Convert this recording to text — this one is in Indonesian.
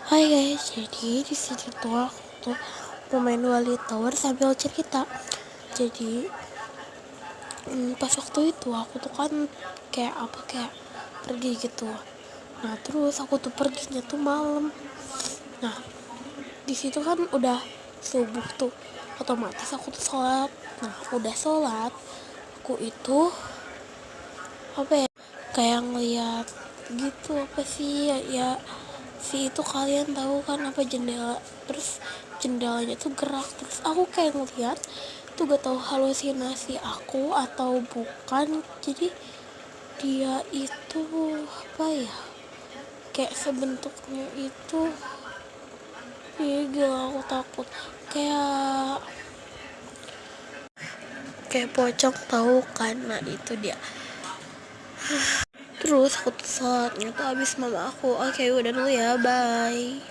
Hai guys, jadi di sini tuh aku tuh mau main Wali Tower sambil cerita. Jadi pas waktu itu aku tuh kan kayak pergi gitu. Nah terus aku tuh perginya tuh malam. Nah di situ kan udah subuh tuh, otomatis aku tuh sholat. Nah udah sholat, aku itu apa ya, kayak ngeliat gitu apa sih ya, si itu kalian tahu kan apa, jendela, terus jendelanya tuh gerak, terus aku kayak ngeliat tuh, gak tahu halusinasi aku atau bukan. Jadi dia itu apa ya, kayak sebentuknya itu, iya gila aku takut, kayak kayak pocong tahu kan. Nah itu dia. Terus aku tuh sholatnya tuh abis mama aku, oke udah dulu ya, bye.